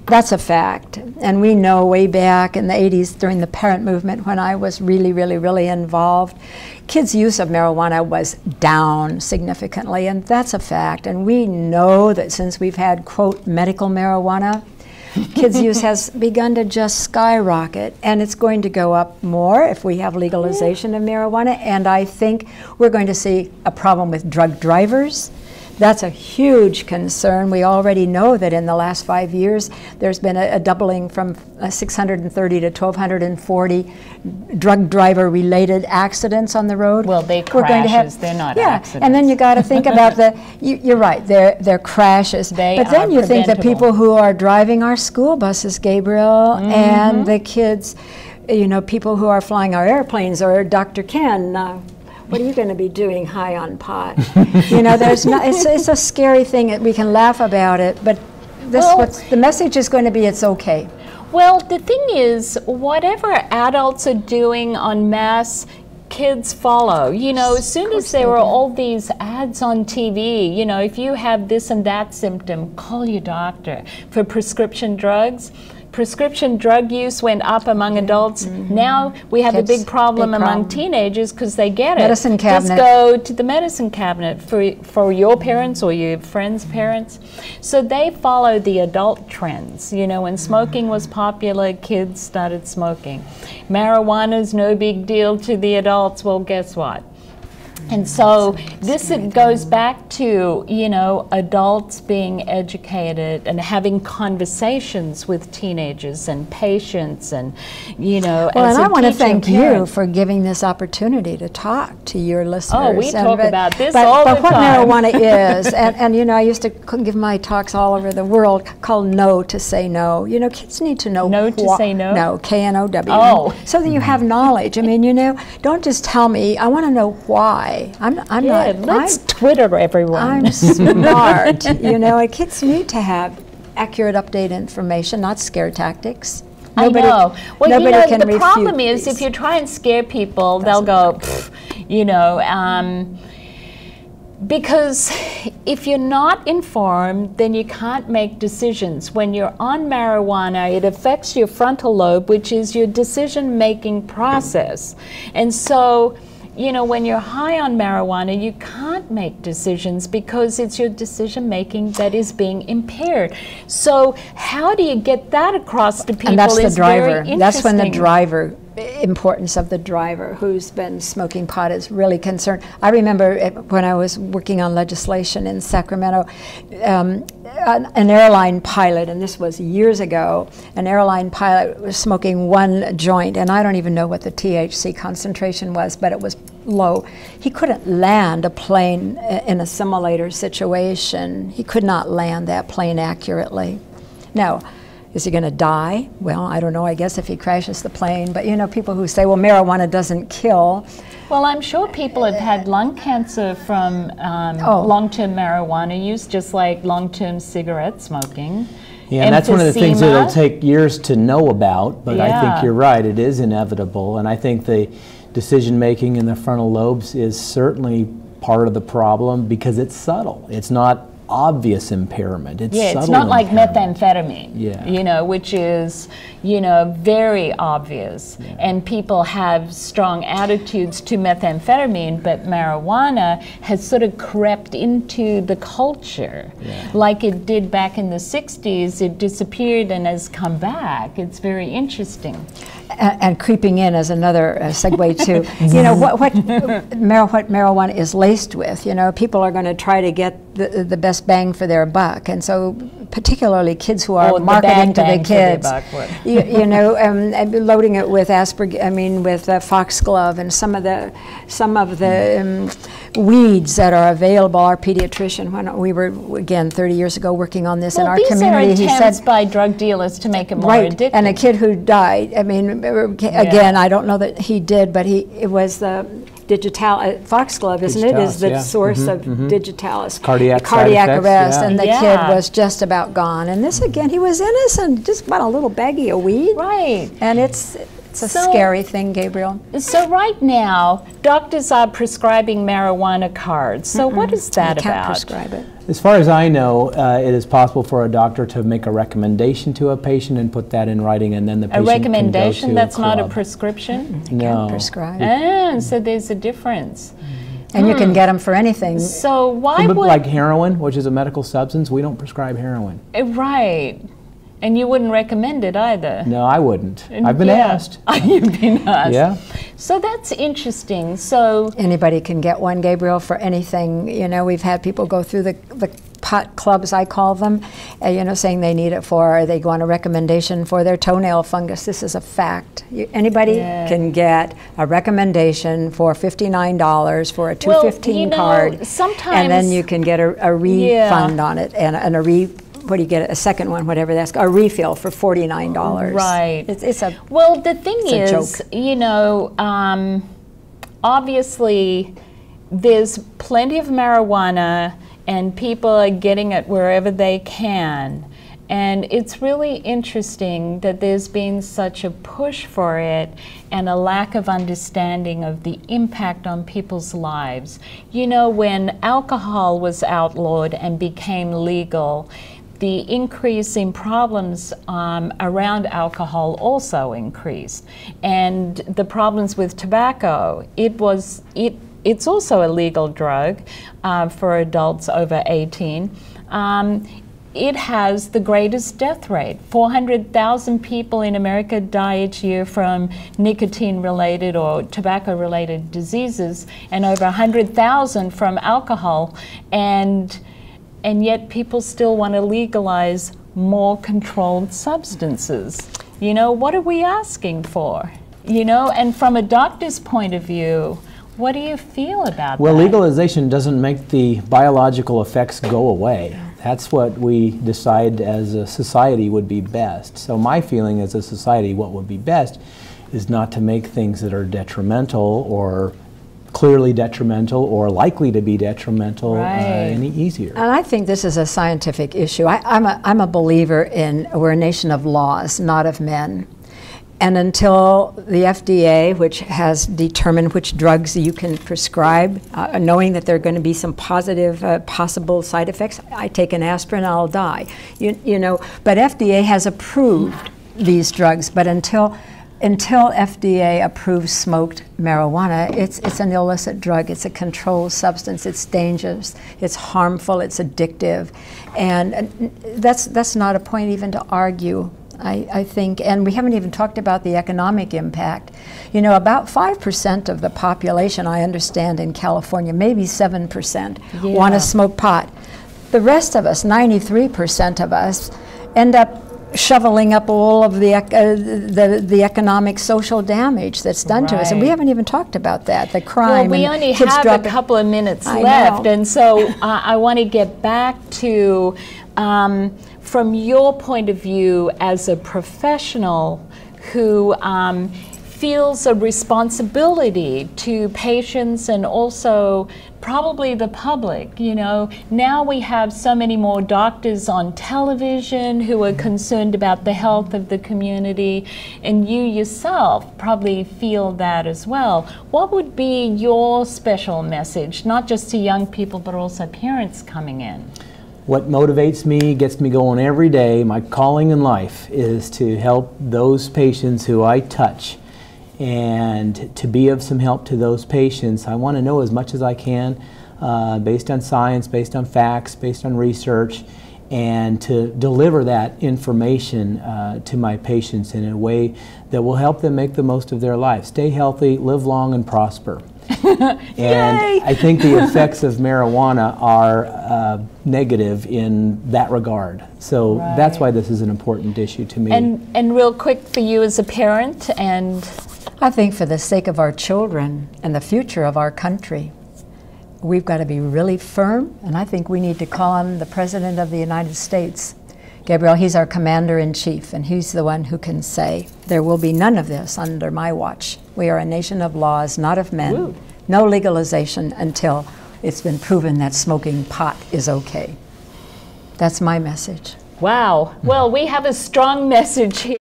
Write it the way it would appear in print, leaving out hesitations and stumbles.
That's a fact. And we know way back in the 80s during the parent movement when I was really involved, kids' use of marijuana was down significantly, and that's a fact. And we know that since we've had, quote, medical marijuana, kids' use has begun to just skyrocket, and it's going to go up more if we have legalization of marijuana. And I think we're going to see a problem with drug drivers. That's a huge concern. We already know that in the last 5 years, there's been a doubling from 630 to 1,240 drug driver-related accidents on the road. Well, they crashes, they're not accidents. And then you got to think about you're right, they're crashes. But then you think the people who are driving our school buses, Gabriel, and the kids, you know, people who are flying our airplanes, or Dr. Ken, what are you going to be doing high on pot? You know, there's no, it's a scary thing. We can laugh about it, but the message is going to be it's okay. Well, the thing is, whatever adults are doing en masse, kids follow. You know, as soon as there were all these ads on TV, you know, if you have this and that symptom, call your doctor. For prescription drugs, prescription drug use went up among adults. Now we have a big problem among teenagers because they get it. Medicine cabinet. Just go to the medicine cabinet for your parents or your friends' parents. So they follow the adult trends. You know, when smoking was popular, kids started smoking. Marijuana's no big deal to the adults. Well, guess what? And so this goes back to, you know, adults being educated and having conversations with teenagers and patients and, you know, well, and I want to thank you for giving this opportunity to talk to your listeners. Oh, we talk about this all the time. But what marijuana is, and you know, I used to give my talks all over the world called No to Say No. You know, kids need to know. No to say no? No, K-N-O-W. Oh. So that you have knowledge. I mean, you know, don't just tell me. I want to know why. Let's Twitter everyone. I'm smart. You know, and kids need to have accurate, updated information, not scare tactics. Nobody, I know. Well, you know, the problem is these. If you try and scare people, they'll go, you know, because if you're not informed, then you can't make decisions. When you're on marijuana, it affects your frontal lobe, which is your decision-making process. And so, you know, when you're high on marijuana, you can't make decisions because it's your decision-making that is being impaired. So how do you get that across to people? And that's the driver. Very interesting. That's when the driver, importance of the driver who's been smoking pot is really concerned. I remember when I was working on legislation in Sacramento, an airline pilot, and this was years ago, an airline pilot was smoking one joint, and I don't even know what the THC concentration was, but it was low. He couldn't land a plane in a simulator situation. He could not land that plane accurately. Now, is he going to die? Well, I don't know, I guess if he crashes the plane. But you know, people who say, well, marijuana doesn't kill. Well, I'm sure people have had lung cancer from long-term marijuana use, just like long-term cigarette smoking. Yeah, and that's one of the things that it'll take years to know about, but I think you're right, it is inevitable. And I think the decision-making in the frontal lobes is certainly part of the problem because it's subtle. It's not obvious impairment. It's subtle. It's not like methamphetamine, yeah, you know, which is, you know, very obvious. Yeah. And people have strong attitudes to methamphetamine, but marijuana has sort of crept into the culture. Yeah. Like it did back in the 60s. It disappeared and has come back. It's very interesting. And creeping in as another segue to, you know, what marijuana is laced with. You know, people are going to try to get the best bang for their buck, and so particularly kids who are marketing to the kids, you know, and loading it with with foxglove and some of the weeds that are available. Our pediatrician, when we were again 30 years ago working on this in our community, he said by drug dealers to make it more addictive. And a kid who died. I mean, again, I don't know that he did, but it was the foxglove, isn't it? Is the source of digitalis, cardiac arrest, and the kid was just about gone. And this again, he was innocent, just about a little baggie of weed. Right. And it's a scary thing, Gabriel. So right now, doctors are prescribing marijuana cards. So what is that about? You can't prescribe it. As far as I know, it is possible for a doctor to make a recommendation to a patient and put that in writing, and then the patient a recommendation can go to that's a not a club. prescription? You No. can't prescribe. Ah, so there's a difference. And you can get them for anything. So why But would... like heroin, which is a medical substance, we don't prescribe heroin. Right. And you wouldn't recommend it either? No, I wouldn't. I've been asked. You've been asked. Yeah. So that's interesting. So Anybody can get one, Gabriel, for anything. You know, we've had people go through the pot clubs, I call them, you know, saying they need it for, or they go on a recommendation for their toenail fungus. This is a fact. Anybody can get a recommendation for $59 for a 215 card, sometimes, and then you can get a refund on it, and a what do you get? A second one, whatever that's a refill for $49. Right. It's a well. The thing is, joke. you know, obviously, there's plenty of marijuana, and people are getting it wherever they can. And it's really interesting that there's been such a push for it and a lack of understanding of the impact on people's lives. You know, when alcohol was outlawed and became legal, the increase in problems around alcohol also increased. And the problems with tobacco, it's also a legal drug for adults over 18. It has the greatest death rate. 400,000 people in America die each year from nicotine-related or tobacco-related diseases, and over 100,000 from alcohol. And yet people still want to legalize more controlled substances. You know, what are we asking for? You know, and from a doctor's point of view, what do you feel about Well, that? legalization doesn't make the biological effects go away. That's what we decide as a society would be best. So my feeling as a society, what would be best is not to make things that are detrimental or clearly detrimental or likely to be detrimental any easier. And I think this is a scientific issue. I'm a believer in we're a nation of laws, not of men. And until the FDA, which has determined which drugs you can prescribe, knowing that there are going to be some positive possible side effects, I take an aspirin, I'll die. You know, but FDA has approved these drugs. But until FDA approves smoked marijuana, it's an illicit drug. It's a controlled substance. It's dangerous. It's harmful. It's addictive, and that's not a point even to argue. I think, and we haven't even talked about the economic impact. You know, about 5% of the population, I understand, in California, maybe 7%, want to smoke pot. The rest of us, 93% of us, end up shoveling up all of the economic social damage that's done to us, and we haven't even talked about that, the crime. Well, we only have a couple of minutes left, and so I want to get back to from your point of view as a professional who feels a responsibility to patients and also probably the public. You know, now we have so many more doctors on television who are concerned about the health of the community, and you yourself probably feel that as well. What would be your special message, not just to young people but also parents coming in? What motivates me, gets me going every day, my calling in life is to help those patients who I touch. And to be of some help to those patients, I want to know as much as I can based on science, based on facts, based on research, and to deliver that information to my patients in a way that will help them make the most of their life. Stay healthy, live long, and prosper. And I think the effects of marijuana are negative in that regard. So that's why this is an important issue to me. And real quick for you as a parent, and I think for the sake of our children and the future of our country, we've got to be really firm, and I think we need to call on the President of the United States. Gabriel, he's our commander-in-chief, and he's the one who can say, there will be none of this under my watch. We are a nation of laws, not of men. Woo. No legalization until it's been proven that smoking pot is okay. That's my message. wow. Well, we have a strong message here.